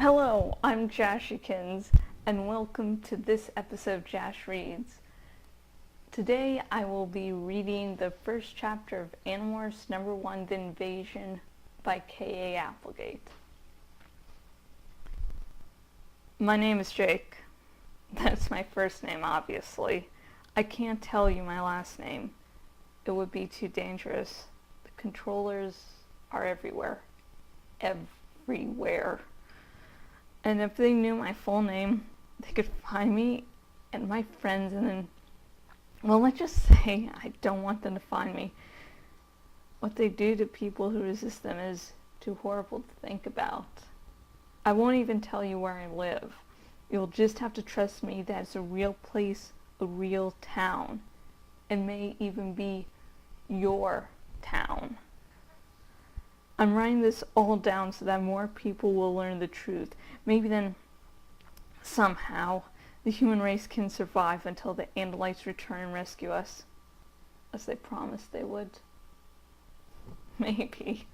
Hello, I'm Jashikins, and welcome to this episode of Jash Reads. Today I will be reading the first chapter of Animorphs #1, The Invasion by K.A. Applegate. My name is Jake. That's my first name, obviously. I can't tell you my last name. It would be too dangerous. The controllers are everywhere. Everywhere. And if they knew my full name, they could find me and my friends and then, well, let's just say I don't want them to find me. What they do to people who resist them is too horrible to think about. I won't even tell you where I live. You'll just have to trust me that it's a real place, a real town. It may even be your town. I'm writing this all down so that more people will learn the truth. Maybe then, somehow, the human race can survive until the Andalites return and rescue us. As they promised they would. Maybe.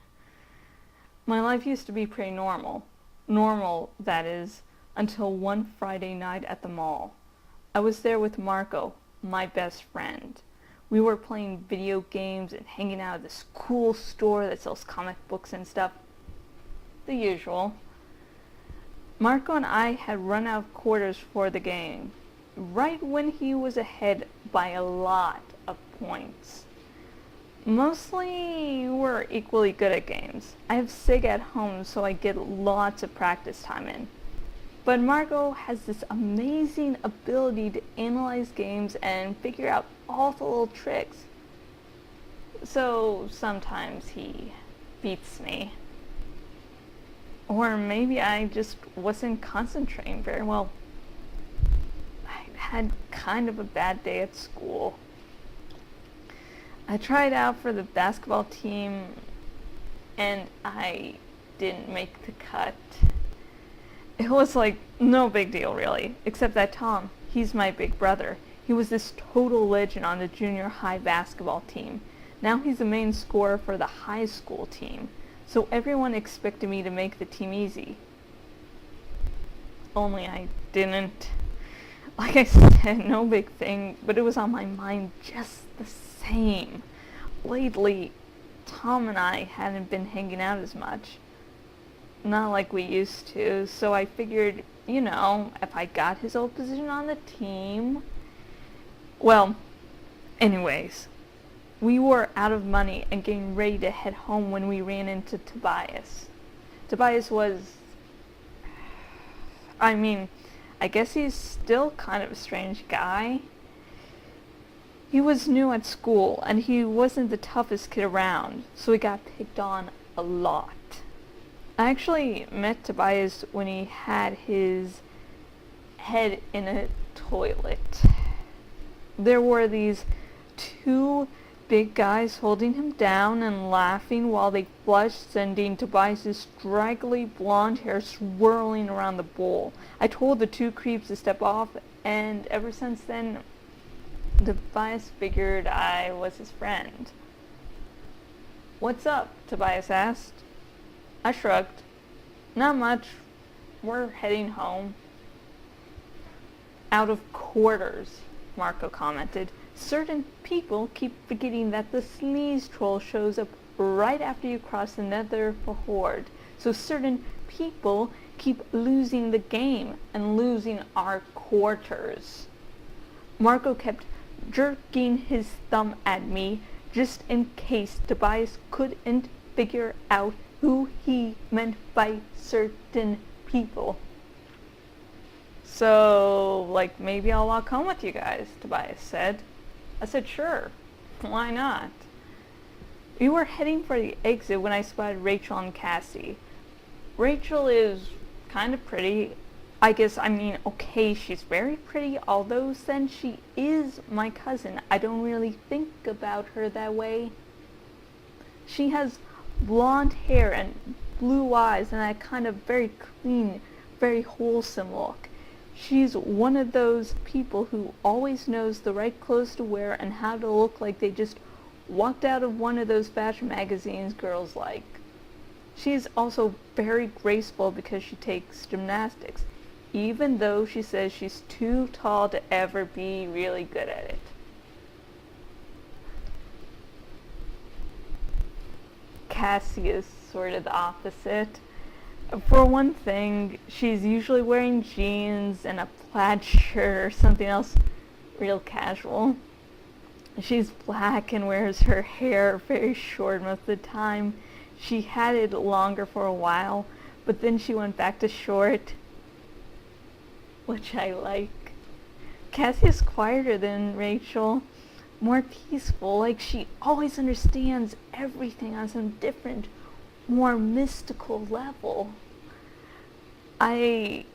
My life used to be pretty normal. Normal, that is, until one Friday night at the mall. I was there with Marco, my best friend. We were playing video games and hanging out at this cool store that sells comic books and stuff. The usual. Marco and I had run out of quarters for the game, right when he was ahead by a lot of points. Mostly we're equally good at games. I have SIG at home, so I get lots of practice time in. But Marco has this amazing ability to analyze games and figure out all the little tricks. So sometimes he beats me. Or maybe I just wasn't concentrating very well. I had kind of a bad day at school. I tried out for the basketball team and I didn't make the cut. It was like no big deal really, except that Tom, he's my big brother. He was this total legend on the junior high basketball team. Now he's the main scorer for the high school team, so everyone expected me to make the team easy. Only I didn't. Like I said, no big thing, but it was on my mind just the same. Lately, Tom and I hadn't been hanging out as much. Not like we used to, so I figured, if I got his old position on the team... Well, anyways, we were out of money and getting ready to head home when we ran into Tobias. Tobias was... I guess he's still kind of a strange guy. He was new at school, and he wasn't the toughest kid around, so he got picked on a lot. I actually met Tobias when he had his head in a toilet. There were these two big guys holding him down and laughing while they flushed, sending Tobias' straggly blonde hair swirling around the bowl. I told the two creeps to step off, and ever since then, Tobias figured I was his friend. "What's up?" Tobias asked. I shrugged. "Not much. We're heading home." "Out of quarters," Marco commented. "Certain people keep forgetting that the sneeze troll shows up right after you cross the nether for Horde. So certain people keep losing the game and losing our quarters." Marco kept jerking his thumb at me just in case Tobias couldn't figure out who he meant by certain people. "So, maybe I'll walk home with you guys," Tobias said. I said, "Sure, why not?" We were heading for the exit when I spotted Rachel and Cassie. Rachel is kind of pretty. Okay, she's very pretty, although since she is my cousin, I don't really think about her that way. She has blonde hair and blue eyes and that kind of very clean, very wholesome look. She's one of those people who always knows the right clothes to wear and how to look like they just walked out of one of those fashion magazines girls like. She's also very graceful because she takes gymnastics, even though she says she's too tall to ever be really good at it. Cassie is sort of the opposite. For one thing, she's usually wearing jeans and a plaid shirt or something else real casual. She's black and wears her hair very short most of the time. She had it longer for a while, but then she went back to short, which I like. Cassie is quieter than Rachel, more peaceful, like she always understands everything on some different, more mystical level. I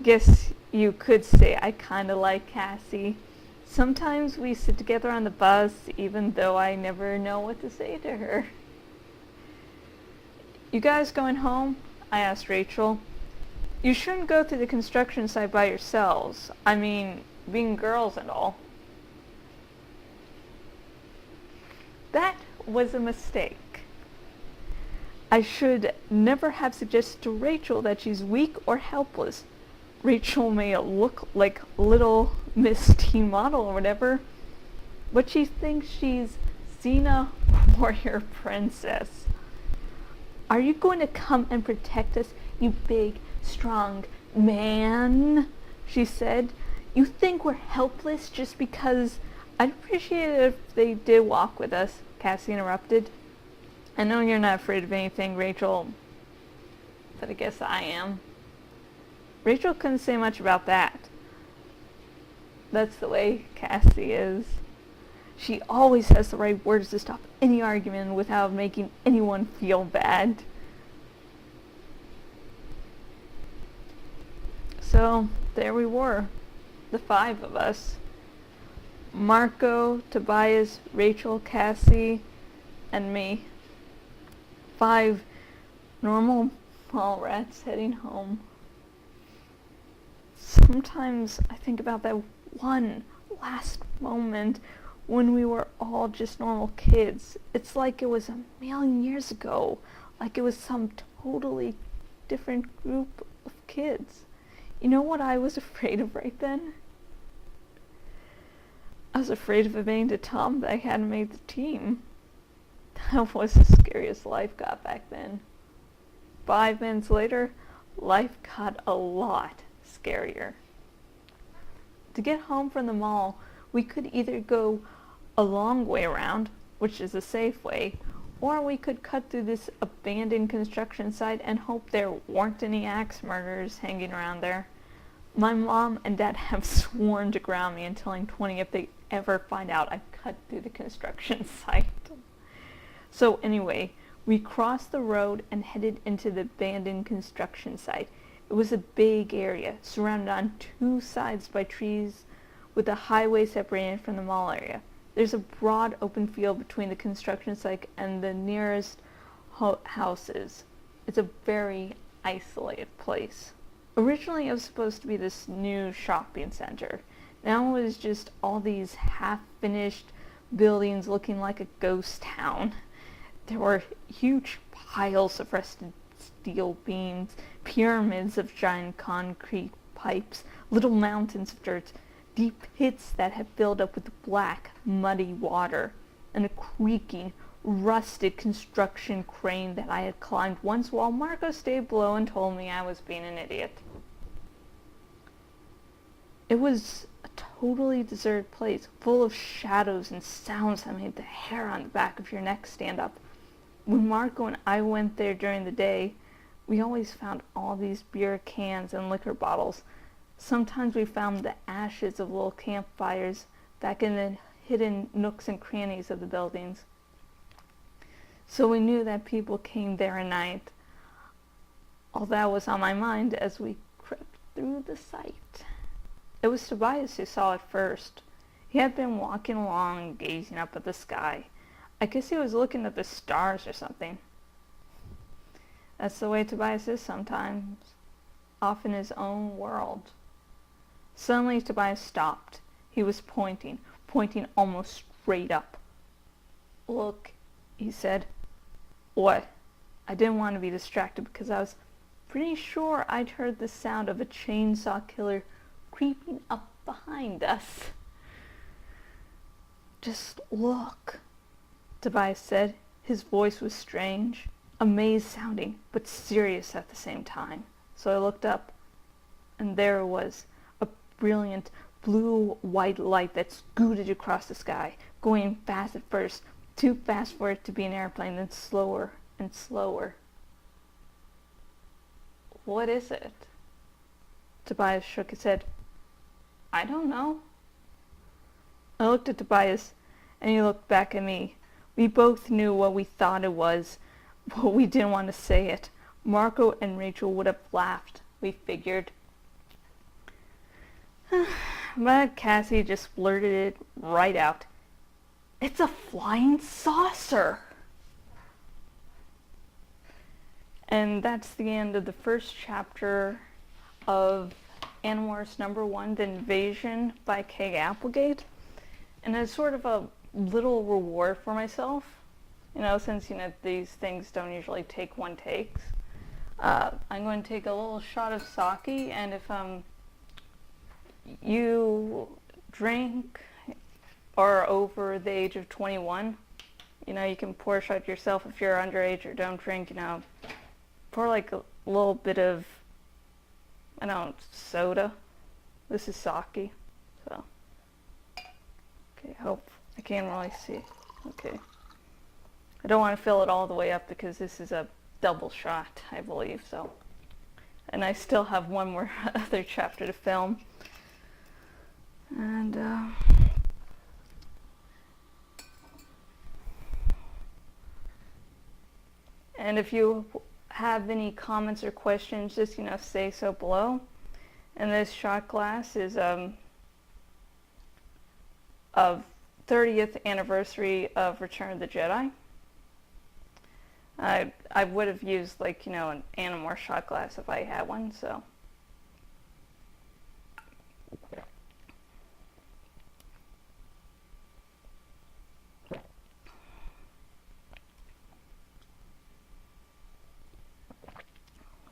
guess you could say I kind of like Cassie. Sometimes we sit together on the bus, even though I never know what to say to her. You guys going home? I asked Rachel. You shouldn't go to the construction site by yourselves. I mean, being girls and all. That was a mistake. I should never have suggested to Rachel that she's weak or helpless. Rachel may look like little Miss Teen Model or whatever, but she thinks she's Xena Warrior Princess. Are you going to come and protect us, you big, strong man? She said. You think we're helpless just because... I'd appreciate it if they did walk with us, Cassie interrupted. I know you're not afraid of anything, Rachel, but I guess I am. Rachel couldn't say much about that. That's the way Cassie is. She always has the right words to stop any argument without making anyone feel bad. So, there we were, the 5 of us. Marco, Tobias, Rachel, Cassie, and me. 5 normal mall rats heading home. Sometimes I think about that one last moment when we were all just normal kids. It's like it was a million years ago, like it was some totally different group of kids. You know what I was afraid of right then? I was afraid of admitting to Tom that I hadn't made the team. That was the scariest life got back then. 5 minutes later, life got a lot scarier. To get home from the mall, we could either go a long way around, which is a safe way, or we could cut through this abandoned construction site and hope there weren't any axe murderers hanging around there. My mom and dad have sworn to ground me until I'm 20 if they ever find out I cut through the construction site. So anyway, we crossed the road and headed into the abandoned construction site. It was a big area, surrounded on 2 sides by trees, with a highway separating it from the mall area. There's a broad open field between the construction site and the nearest houses. It's a very isolated place. Originally it was supposed to be this new shopping center. Now it was just all these half-finished buildings looking like a ghost town. There were huge piles of rusted steel beams, pyramids of giant concrete pipes, little mountains of dirt, deep pits that had filled up with black, muddy water, and a creaking, rusted construction crane that I had climbed once while Marco stayed below and told me I was being an idiot. It was a totally deserted place, full of shadows and sounds that made the hair on the back of your neck stand up. When Marco and I went there during the day, we always found all these beer cans and liquor bottles. Sometimes we found the ashes of little campfires back in the hidden nooks and crannies of the buildings. So we knew that people came there at night. All that was on my mind as we crept through the site. It was Tobias who saw it first. He had been walking along, gazing up at the sky. I guess he was looking at the stars or something. That's the way Tobias is sometimes, off in his own world. Suddenly Tobias stopped. He was pointing almost straight up. Look, he said. What? I didn't want to be distracted because I was pretty sure I'd heard the sound of a chainsaw killer creeping up behind us. Just look, Tobias said. His voice was strange, amazed sounding, but serious at the same time. So I looked up, and there it was, a brilliant blue-white light that scooted across the sky, going fast at first, too fast for it to be an airplane, then slower and slower. What is it? Tobias shook his head. I don't know. I looked at Tobias, and he looked back at me. We both knew what we thought it was, but we didn't want to say it. Marco and Rachel would have laughed, we figured. But Cassie just blurted it right out. It's a flying saucer! And that's the end of the first chapter of Animorphs #1, The Invasion by Kay Applegate. And as sort of a little reward for myself, since, these things don't usually take one takes, I'm going to take a little shot of sake, and if you drink or over the age of 21, you can pour a shot yourself. If you're underage or don't drink, pour like a little bit of, soda. This is sake, so. Okay, I can't really see. Okay. I don't want to fill it all the way up because this is a double shot, I believe, so. And I still have one more other chapter to film. And, if you have any comments or questions, just, say so below. And this shot glass is, of 30th anniversary of Return of the Jedi. I would have used an Animorphs shot glass if I had one, so.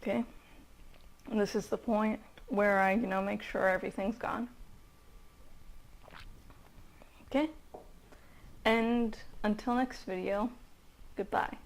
Okay, and this is the point where I, make sure everything's gone. Okay, and until next video, goodbye.